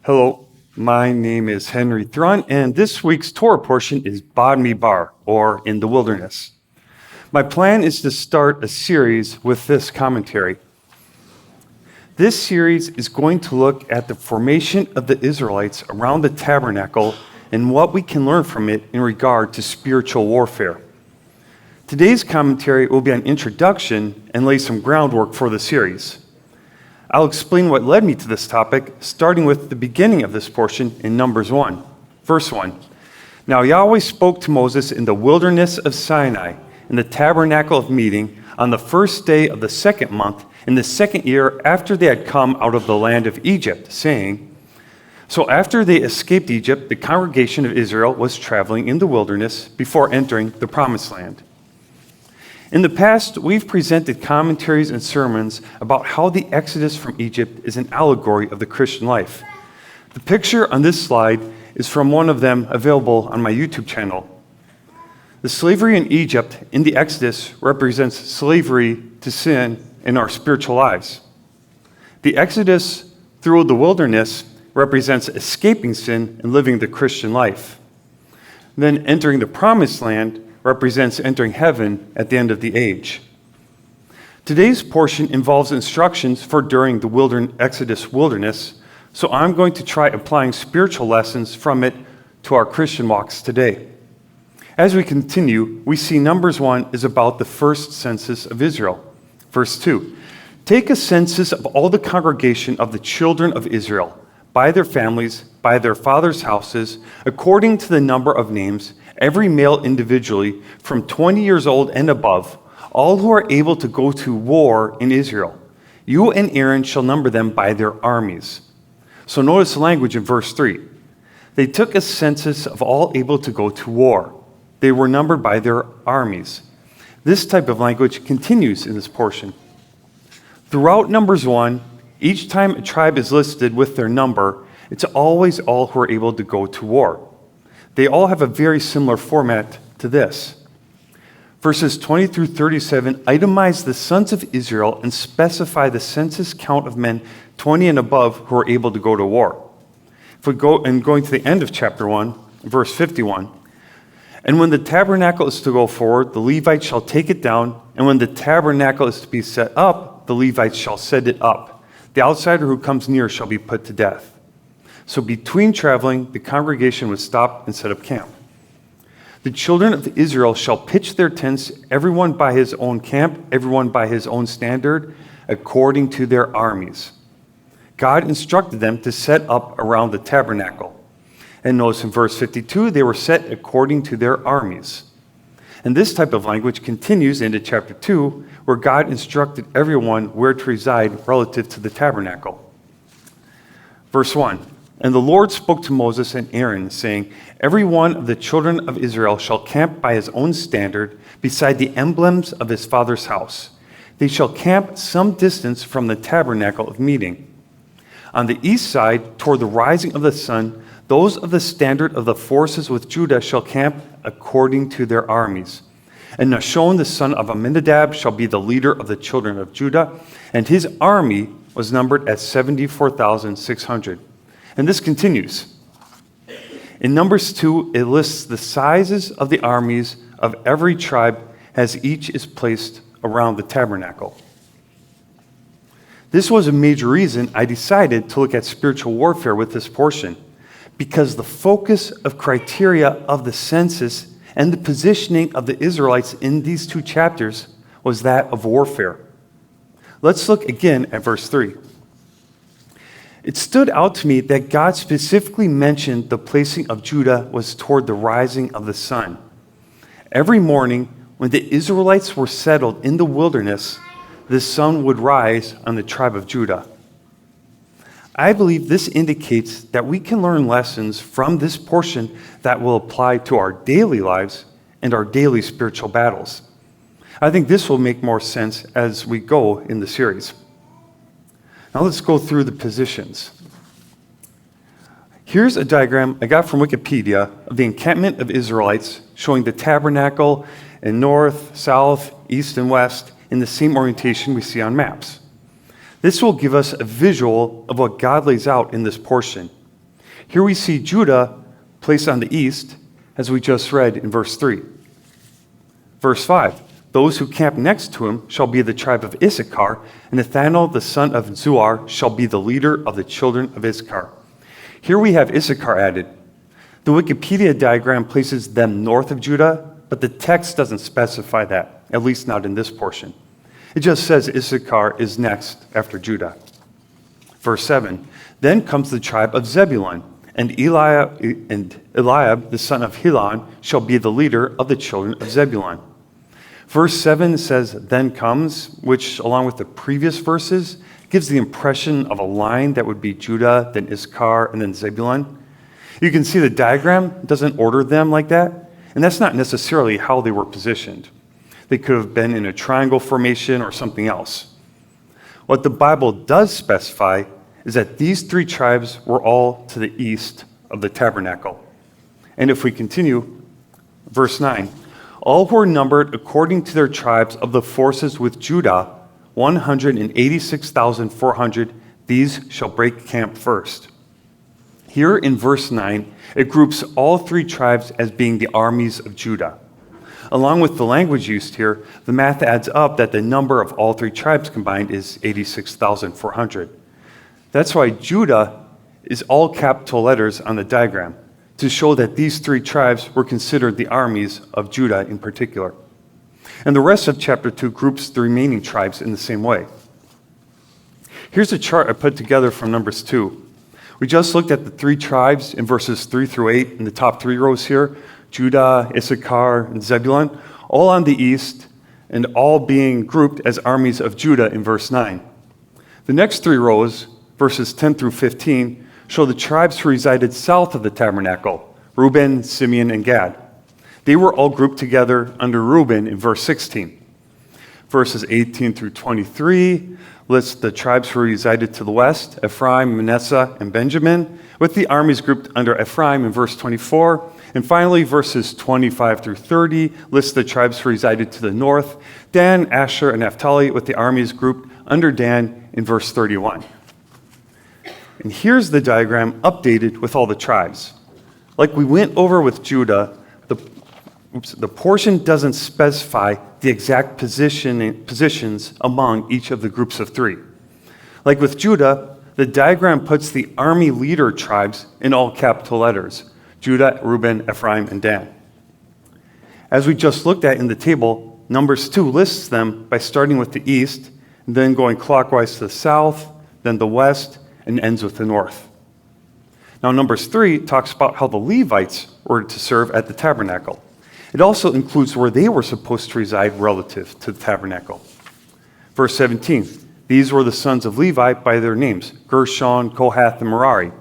Hello, my name is Henry Thrun, and this week's Torah portion is Bamidbar, or in the wilderness. My plan is to start a series with this commentary. This series is going to look at the formation of the Israelites around the tabernacle and what we can learn from it in regard to spiritual warfare. Today's commentary will be an introduction and lay some groundwork for the series. I'll explain what led me to this topic, starting with the beginning of this portion in Numbers 1, verse 1. Now Yahweh spoke to Moses in the wilderness of Sinai, in the tabernacle of meeting, on the first day of the second month, in the second year after they had come out of the land of Egypt, saying, So after they escaped Egypt, the congregation of Israel was traveling in the wilderness before entering the promised land. In the past, we've presented commentaries and sermons about how the Exodus from Egypt is an allegory of the Christian life. The picture on this slide is from one of them available on my YouTube channel. The slavery in Egypt in the Exodus represents slavery to sin in our spiritual lives. The Exodus through the wilderness represents escaping sin and living the Christian life. Then entering the promised land represents entering heaven at the end of the age. Today's portion involves instructions for during the Exodus wilderness, so I'm going to try applying spiritual lessons from it to our Christian walks today. As we continue, we see Numbers 1 is about the first census of Israel. Verse 2, take a census of all the congregation of the children of Israel, by their families, by their fathers' houses, according to the number of names, every male individually, from 20 years old and above, all who are able to go to war in Israel. You and Aaron shall number them by their armies. So notice the language in verse 3. They took a census of all able to go to war. They were numbered by their armies. This type of language continues in this portion. Throughout Numbers 1, each time a tribe is listed with their number, it's always all who are able to go to war. They all have a very similar format to this. Verses 20 through 37 itemize the sons of Israel and specify the census count of men 20 and above who are able to go to war. If we go and going to the end of chapter 1, verse 51, and when the tabernacle is to go forward, the Levites shall take it down, and when the tabernacle is to be set up, the Levites shall set it up. The outsider who comes near shall be put to death. So between traveling, the congregation would stop and set up camp. The children of Israel shall pitch their tents, everyone by his own camp, everyone by his own standard, according to their armies. God instructed them to set up around the tabernacle. And notice in verse 52, they were set according to their armies. And this type of language continues into chapter 2, where God instructed everyone where to reside relative to the tabernacle. Verse 1, and the Lord spoke to Moses and Aaron, saying, Every one of the children of Israel shall camp by his own standard, beside the emblems of his father's house. They shall camp some distance from the tabernacle of meeting. On the east side, toward the rising of the sun, those of the standard of the forces with Judah shall camp according to their armies. And Nahshon the son of Amminadab shall be the leader of the children of Judah, and his army was numbered at 74,600. And this continues. In Numbers 2, it lists the sizes of the armies of every tribe as each is placed around the tabernacle. This was a major reason I decided to look at spiritual warfare with this portion, because the focus of criteria of the census and the positioning of the Israelites in these two chapters was that of warfare. Let's look again at verse 3. It stood out to me that God specifically mentioned the placing of Judah was toward the rising of the sun. Every morning, when the Israelites were settled in the wilderness, the sun would rise on the tribe of Judah. I believe this indicates that we can learn lessons from this portion that will apply to our daily lives and our daily spiritual battles. I think this will make more sense as we go in the series. Now let's go through the positions. Here's a diagram I got from Wikipedia of the encampment of Israelites showing the tabernacle in north, south, east, and west in the same orientation we see on maps. This will give us a visual of what God lays out in this portion. Here we see Judah placed on the east, as we just read in verse 3. Verse 5, those who camp next to him shall be the tribe of Issachar, and Nathanael the son of Zuar shall be the leader of the children of Issachar. Here we have Issachar added. The Wikipedia diagram places them north of Judah, but the text doesn't specify that, at least not in this portion. It just says Issachar is next after Judah. Verse 7, then comes the tribe of Zebulun, and Eliab the son of Helon shall be the leader of the children of Zebulun. Verse 7 says, then comes, which along with the previous verses gives the impression of a line that would be Judah, then Issachar, and then Zebulun. You can see the diagram doesn't order them like that, and that's not necessarily how they were positioned. They could have been in a triangle formation or something else. What the Bible does specify is that these three tribes were all to the east of the tabernacle. And if we continue, verse 9, all were numbered according to their tribes of the forces with Judah, 186,400. These shall break camp first. Here in verse 9, it groups all three tribes as being the armies of Judah. Along with the language used here, the math adds up that the number of all three tribes combined is 86,400. That's why Judah is all capital letters on the diagram, to show that these three tribes were considered the armies of Judah in particular. And the rest of chapter 2 groups the remaining tribes in the same way. Here's a chart I put together from Numbers 2. We just looked at the three tribes in verses 3 through 8 in the top three rows here, Judah, Issachar, and Zebulun, all on the east and all being grouped as armies of Judah in verse 9. The next three rows, verses 10 through 15, show the tribes who resided south of the tabernacle, Reuben, Simeon, and Gad. They were all grouped together under Reuben in verse 16. Verses 18 through 23 list the tribes who resided to the west, Ephraim, Manasseh, and Benjamin, with the armies grouped under Ephraim in verse 24. And finally, verses 25 through 30 list the tribes who resided to the north, Dan, Asher, and Naphtali, with the armies grouped under Dan in verse 31. And here's the diagram updated with all the tribes. Like we went over with Judah, the portion doesn't specify the exact positions among each of the groups of three. Like with Judah, the diagram puts the army leader tribes in all capital letters: Judah, Reuben, Ephraim, and Dan. As we just looked at in the table, Numbers 2 lists them by starting with the east, and then going clockwise to the south, then the west, and ends with the north. Now, Numbers 3 talks about how the Levites were to serve at the tabernacle. It also includes where they were supposed to reside relative to the tabernacle. Verse 17, these were the sons of Levi by their names, Gershon, Kohath, and Merari.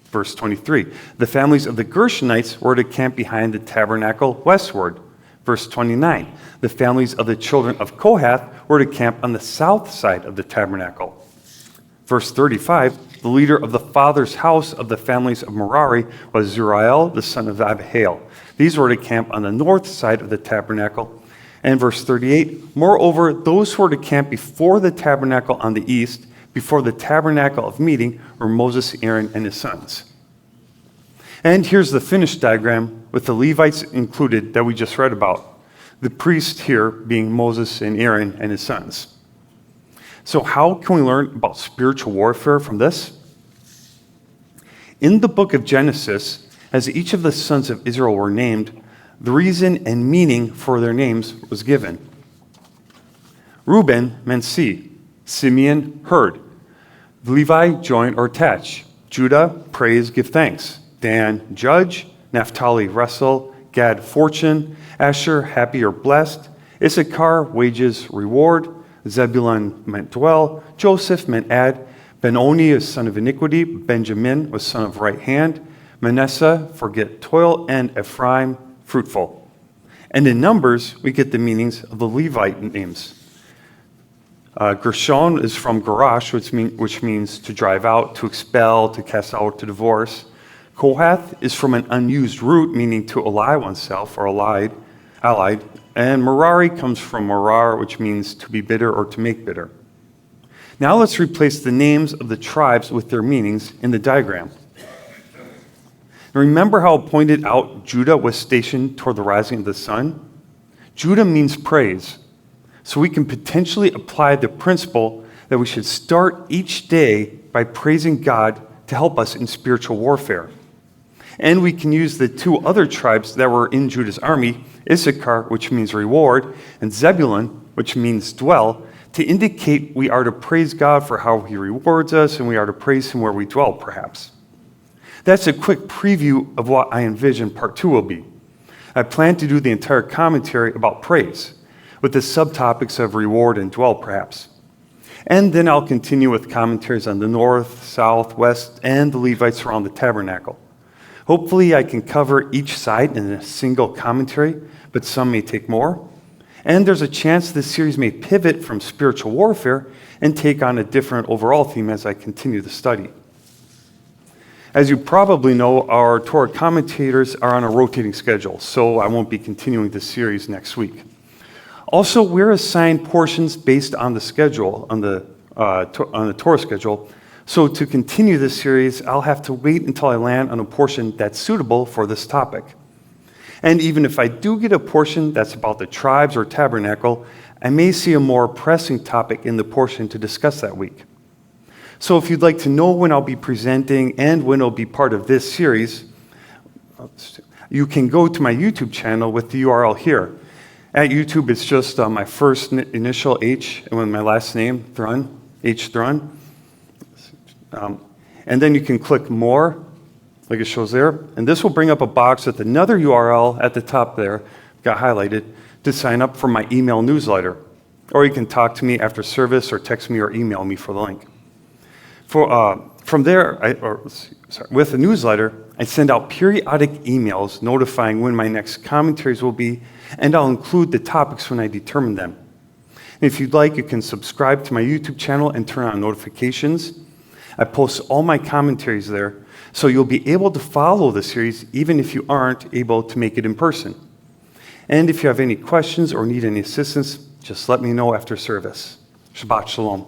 Verse 23, the families of the Gershonites were to camp behind the tabernacle westward. Verse 29, the families of the children of Kohath were to camp on the south side of the tabernacle. Verse 35, the leader of the father's house of the families of Merari was Zuriel, the son of Abihail. These were to camp on the north side of the tabernacle. And verse 38, moreover, those who were to camp before the tabernacle on the east, before the tabernacle of meeting, were Moses, Aaron, and his sons. And here's the finished diagram with the Levites included that we just read about. The priest here being Moses and Aaron and his sons. So how can we learn about spiritual warfare from this? In the book of Genesis, as each of the sons of Israel were named, the reason and meaning for their names was given. Reuben meant see, Simeon heard, Levi join or attach, Judah praise give thanks, Dan judge, Naphtali wrestle, Gad fortune, Asher happy or blessed, Issachar wages reward, Zebulun meant dwell, Joseph meant add, Benoni is son of iniquity, Benjamin was son of right hand, Manasseh forget toil, and Ephraim fruitful. And in Numbers, we get the meanings of the Levite names. Gershon is from Garash, which means to drive out, to expel, to cast out, to divorce. Kohath is from an unused root, meaning to ally oneself or allied. And Merari comes from Merar, which means to be bitter or to make bitter. Now let's replace the names of the tribes with their meanings in the diagram. Remember how I pointed out Judah was stationed toward the rising of the sun? Judah means praise. So we can potentially apply the principle that we should start each day by praising God to help us in spiritual warfare. And we can use the two other tribes that were in Judah's army, Issachar, which means reward, and Zebulun, which means dwell, to indicate we are to praise God for how he rewards us, and we are to praise him where we dwell, perhaps. That's a quick preview of what I envision part 2 will be. I plan to do the entire commentary about praise, with the subtopics of reward and dwell, perhaps. And then I'll continue with commentaries on the north, south, west, and the Levites around the tabernacle. Hopefully I can cover each side in a single commentary, but some may take more. And there's a chance this series may pivot from spiritual warfare and take on a different overall theme as I continue the study. As you probably know, our Torah commentators are on a rotating schedule, so I won't be continuing this series next week. Also, we're assigned portions based on the schedule, on the Torah schedule. So to continue this series, I'll have to wait until I land on a portion that's suitable for this topic. And even if I do get a portion that's about the tribes or tabernacle, I may see a more pressing topic in the portion to discuss that week. So if you'd like to know when I'll be presenting and when it'll be part of this series, you can go to my YouTube channel with the URL here. At YouTube, it's just my first initial H and then my last name, Thrun, H Thrun. And then you can click More, like it shows there. And this will bring up a box with another URL at the top there, got highlighted, to sign up for my email newsletter. Or you can talk to me after service or text me or email me for the link. From there, with the newsletter, I send out periodic emails notifying when my next commentaries will be, and I'll include the topics when I determine them. And if you'd like, you can subscribe to my YouTube channel and turn on notifications. I post all my commentaries there, so you'll be able to follow the series even if you aren't able to make it in person. And if you have any questions or need any assistance, just let me know after service. Shabbat Shalom.